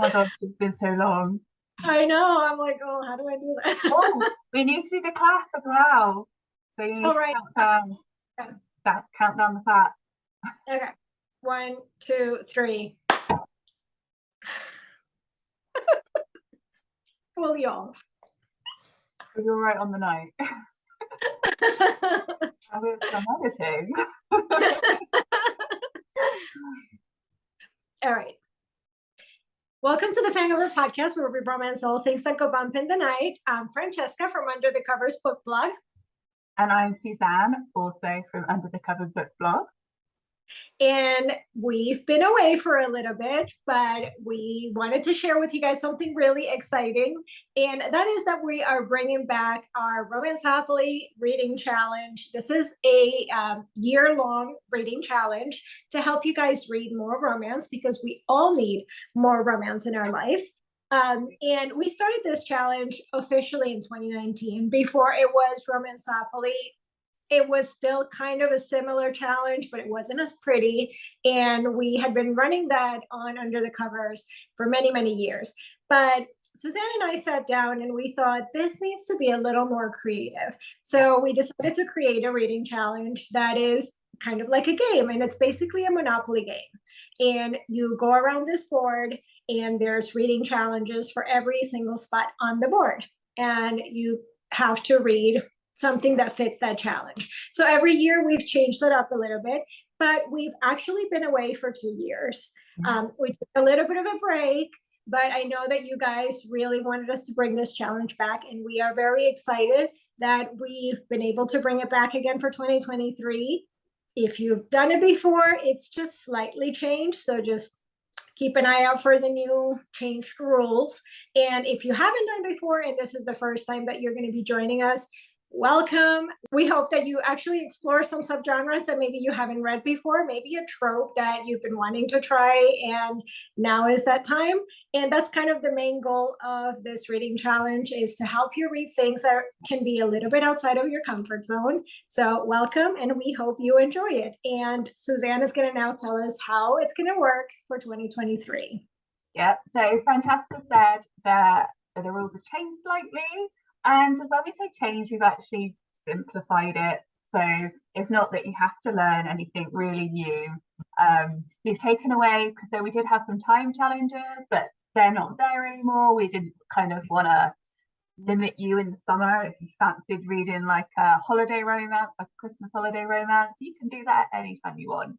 my gosh, it's been so long. I know. I'm like, oh, how do I do Oh, that? we need to do the clap as well. So you need All to right. count down the clap. Okay. 1, 2, 3. Well, y'all. You're right on the note. With some editing. All right. Welcome to the Fangover podcast, where we romance all things that go bump in the night. I'm Francesca from Under the Covers book blog. And I'm Suzanne, also from Under the Covers book blog. And we've been away for a little bit, but we wanted to share with you guys something really exciting. And that is that we are bringing back our Romanceopoly reading challenge. This is a year-long reading challenge to help you guys read more romance, because we all need more romance in our lives. And we started this challenge officially in 2019. Before it was Romanceopoly, it was still kind of a similar challenge, but it wasn't as pretty. And we had been running that on Under the Covers for many, many years. But Suzanne and I sat down and we thought this needs to be a little more creative. So we decided to create a reading challenge that is kind of like a game. And it's basically a Monopoly game. And you go around this board and there's reading challenges for every single spot on the board. And you have to read something that fits that challenge. So every year we've changed it up a little bit, but we've actually been away for 2 years. We took a little bit of a break, but I know that you guys really wanted us to bring this challenge back, and we are very excited that we've been able to bring it back again for 2023. If you've done it before, it's just slightly changed, so just keep an eye out for the new changed rules. And if you haven't done it before and this is the first time that you're going to be joining us, welcome. We hope that you actually explore some subgenres that maybe you haven't read before, maybe a trope that you've been wanting to try, and now is that time. And that's kind of the main goal of this reading challenge, is to help you read things that can be a little bit outside of your comfort zone. So welcome, and we hope you enjoy it. And Suzanne is going to now tell us how it's going to work for 2023. Yeah, so Francesca said that the rules have changed slightly. And when we say change, we've actually simplified it. So it's not that you have to learn anything really new. We've taken away, because so we did have some time challenges, but they're not there anymore. We didn't kind of want to limit you in the summer. If you fancied reading like a holiday romance, like a Christmas holiday romance, you can do that anytime you want.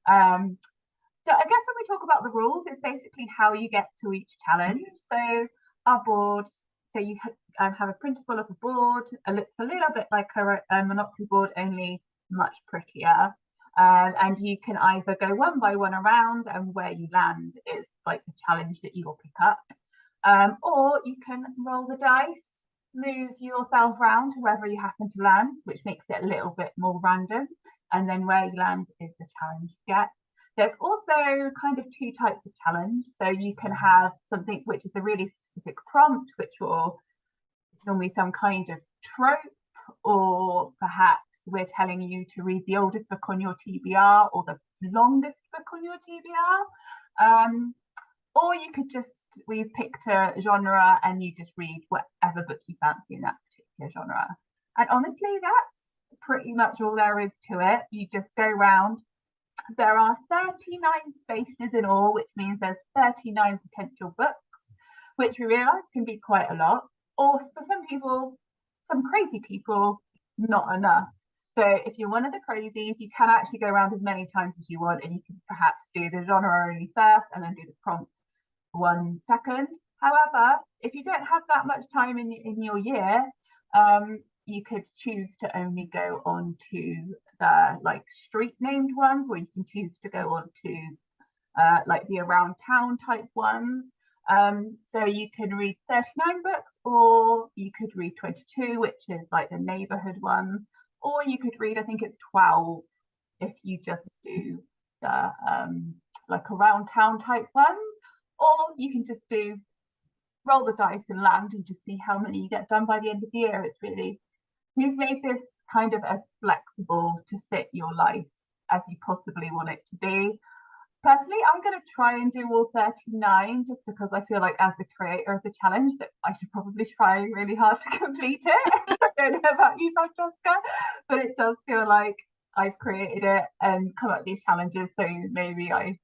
So I guess when we talk about the rules, it's basically how you get to each challenge. So our board, so you have a printable of a board. It's a little bit like a Monopoly board, only much prettier. And you can either go one by one around, and where you land is like the challenge that you will pick up. Or you can roll the dice, move yourself around to wherever you happen to land, which makes it a little bit more random. And then where you land is the challenge you get. There's also kind of 2 types of challenge. So you can have something which is a really specific prompt, which will normally some kind of trope, or perhaps we're telling you to read the oldest book on your TBR or the longest book on your TBR. Or you could just, we've picked a genre and you just read whatever book you fancy in that particular genre. And honestly, that's pretty much all there is to it. You just go round. There are 39 spaces in all, which means there's 39 potential books, which we realise can be quite a lot. Or for some people, some crazy people, not enough. So if you're one of the crazies, you can actually go around as many times as you want, and you can perhaps do the genre only first and then do the prompt 1 second. However, if you don't have that much time in your year, you could choose to only go on to the like street named ones, or you can choose to go on to like the around town type ones. So you can read 39 books, or you could read 22, which is like the neighborhood ones, or you could read, I think it's 12 if you just do the like around town type ones, or you can just do roll the dice and land and just see how many you get done by the end of the year. It's really, we've made this kind of as flexible to fit your life as you possibly want it to be. Personally, I'm going to try and do all 39 just because I feel like as the creator of the challenge that I should probably try really hard to complete it. I don't know about you, Francesca, but it does feel like I've created it and come up with these challenges, so maybe I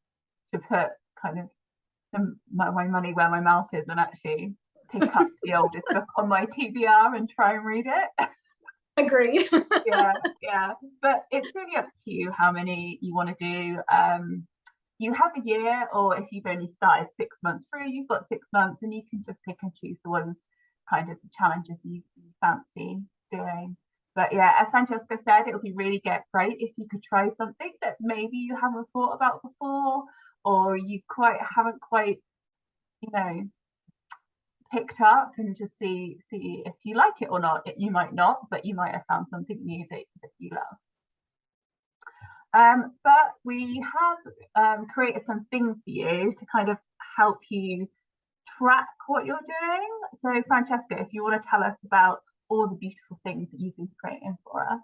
should put kind of my money where my mouth is and actually pick up the oldest book on my TBR and try and read it. Agreed. Yeah, but it's really up to you how many you want to do. You have a year, or if you've only started 6 months through, you've got 6 months, and you can just pick and choose the ones, kind of the challenges you fancy doing. But yeah, as Francesca said, it would be really great if you could try something that maybe you haven't thought about before, or you haven't quite, you know, picked up, and just see if you like it or not. You might not, but you might have found something new that you love. But we have created some things for you to kind of help you track what you're doing. So Francesca, if you want to tell us about all the beautiful things that you've been creating for us.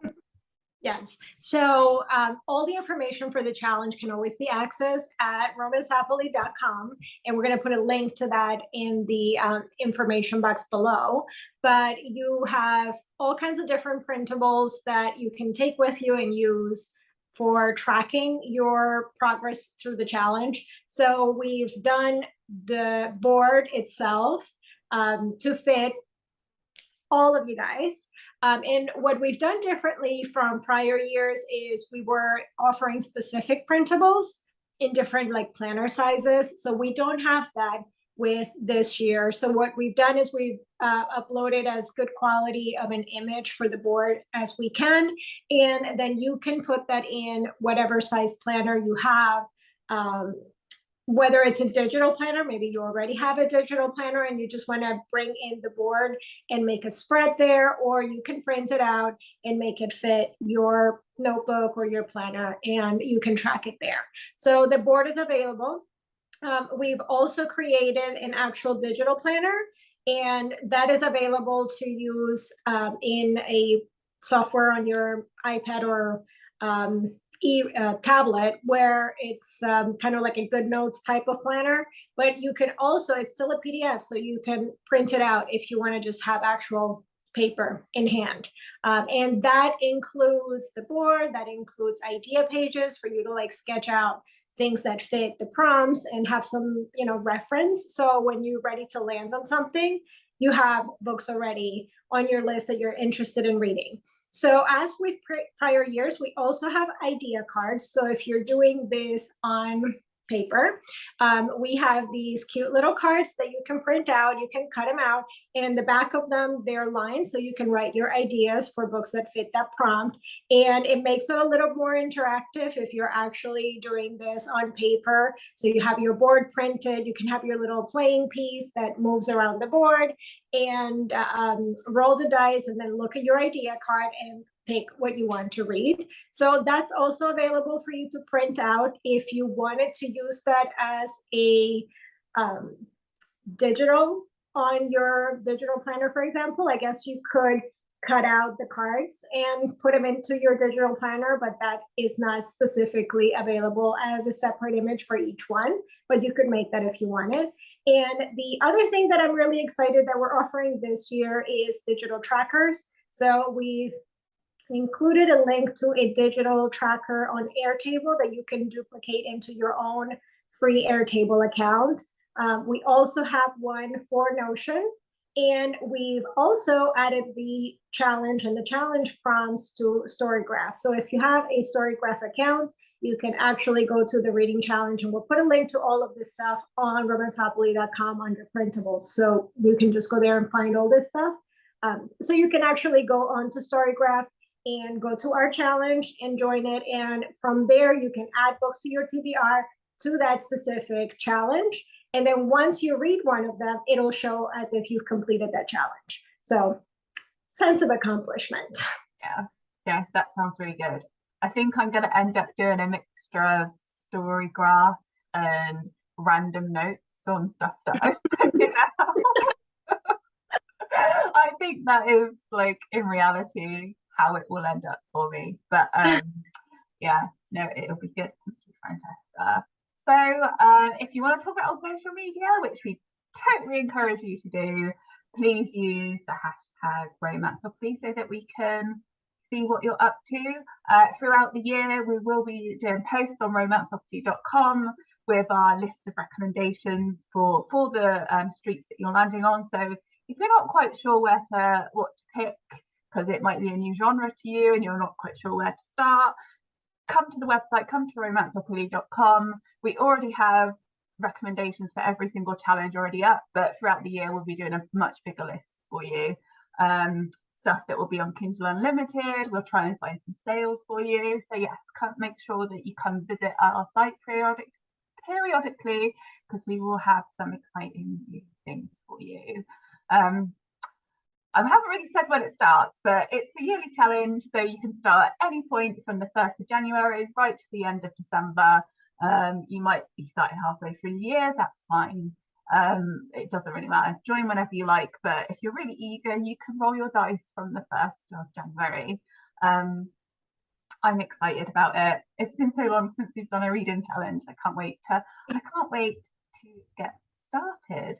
Yes. So all the information for the challenge can always be accessed at romanceopoly.com. And we're going to put a link to that in the information box below. But you have all kinds of different printables that you can take with you and use for tracking your progress through the challenge. So we've done the board itself to fit all of you guys. And what we've done differently from prior years is we were offering specific printables in different like planner sizes. So we don't have that with this year. So what we've done is we've uploaded as good quality of an image for the board as we can. And then you can put that in whatever size planner you have. Whether it's a digital planner, maybe you already have a digital planner and you just want to bring in the board and make a spread there, or you can print it out and make it fit your notebook or your planner, and you can track it there. So the board is available. We've also created an actual digital planner, and that is available to use in a software on your iPad or tablet, where it's kind of like a good notes type of planner, but you can also, it's still a PDF, so you can print it out if you want to just have actual paper in hand. And that includes the board, that includes idea pages for you to like sketch out things that fit the prompts and have some, you know, reference. So when you're ready to land on something, you have books already on your list that you're interested in reading. So as with prior years, we also have idea cards. So if you're doing this on paper, we have these cute little cards that you can print out. You can cut them out, and in the back of them, they're lined so you can write your ideas for books that fit that prompt. And it makes it a little more interactive if you're actually doing this on paper. So you have your board printed, you can have your little playing piece that moves around the board, and roll the dice and then look at your idea card and pick what you want to read. So that's also available for you to print out if you wanted to use that as a digital on your digital planner, for example. I guess you could cut out the cards and put them into your digital planner, but that is not specifically available as a separate image for each one, but you could make that if you wanted. And the other thing that I'm really excited that we're offering this year is digital trackers. So we've included a link to a digital tracker on Airtable that you can duplicate into your own free Airtable account. We also have one for Notion, and we've also added the challenge and the challenge prompts to Storygraph. So if you have a Storygraph account, you can actually go to the reading challenge, and we'll put a link to all of this stuff on romanceopoly.com under printables. So you can just go there and find all this stuff. So you can actually go on to Storygraph and go to our challenge and join it. And from there, you can add books to your TBR to that specific challenge. And then once you read one of them, it'll show as if you've completed that challenge. So sense of accomplishment. Yeah, that sounds really good. I think I'm going to end up doing a mixture of Storygraph and random notes on stuff that I've printed out. I think that is like in reality how it will end up for me. But yeah, no, it'll be good. Thank you, Francesca. So if you want to talk about on social media, which we totally encourage you to do, please use the hashtag Romanceopoly so that we can see what you're up to. Throughout the year, we will be doing posts on romanceopoly.com with our lists of recommendations for the streets that you're landing on. So if you're not quite sure what to pick, because it might be a new genre to you and you're not quite sure where to start, come to the website, come to romanceopoly.com. We already have recommendations for every single challenge already up, but throughout the year we'll be doing a much bigger list for you. Stuff that will be on Kindle Unlimited. We'll try and find some sales for you. So yes, make sure that you come visit our site periodically, because we will have some exciting new things for you. I haven't really said when it starts, but it's a yearly challenge, so you can start at any point from the 1st of January right to the end of December. You might be starting halfway through the year, that's fine. It doesn't really matter. Join whenever you like, but if you're really eager, you can roll your dice from the 1st of January. I'm excited about it. It's been so long since we've done a reading challenge. I can't wait to get started.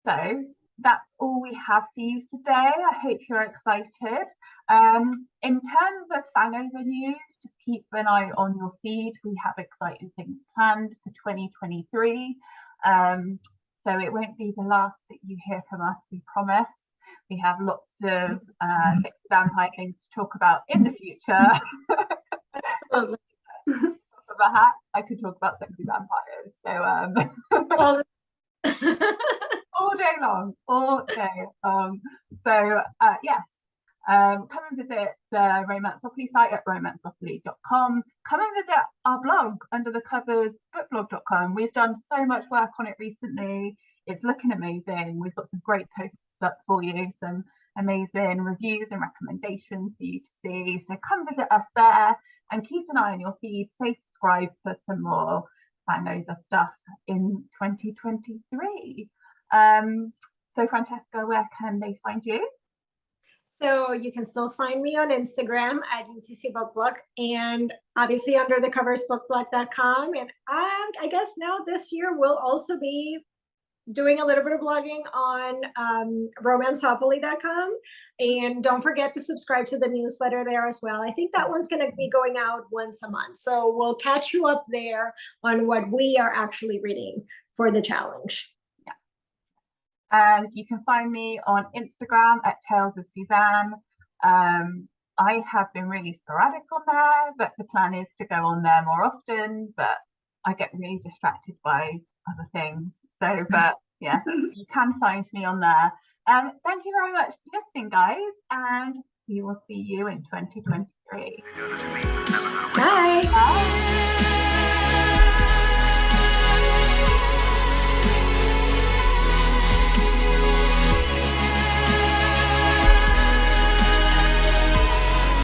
So that's all we have for you today. I hope you're excited. In terms of Fangover news, just keep an eye on your feed. We have exciting things planned for 2023. So it won't be the last that you hear from us, we promise. We have lots of sexy vampire things to talk about in the future. From a hat, I could talk about sexy vampires. So all day long. So yes, come and visit the Romanceopoly site at romanceopoly.com. Come and visit our blog under the covers, bookblog.com. We've done so much work on it recently. It's looking amazing. We've got some great posts up for you, some amazing reviews and recommendations for you to see. So come visit us there and keep an eye on your feed. Stay subscribed for some more Fangover stuff in 2023. So Francesca, where can they find you? So you can still find me on Instagram at UTC Bookblog, and obviously under the covers bookblog.com. And I guess now this year we'll also be doing a little bit of blogging on romanceopoly.com. And don't forget to subscribe to the newsletter there as well. I think that one's going to be going out once a month. So we'll catch you up there on what we are actually reading for the challenge. And you can find me on Instagram at Tales of Suzanne. I have been really sporadic on there, but the plan is to go on there more often, but I get really distracted by other things. So, but yeah, you can find me on there. Thank you very much for listening, guys, and we will see you in 2023. Bye. Bye.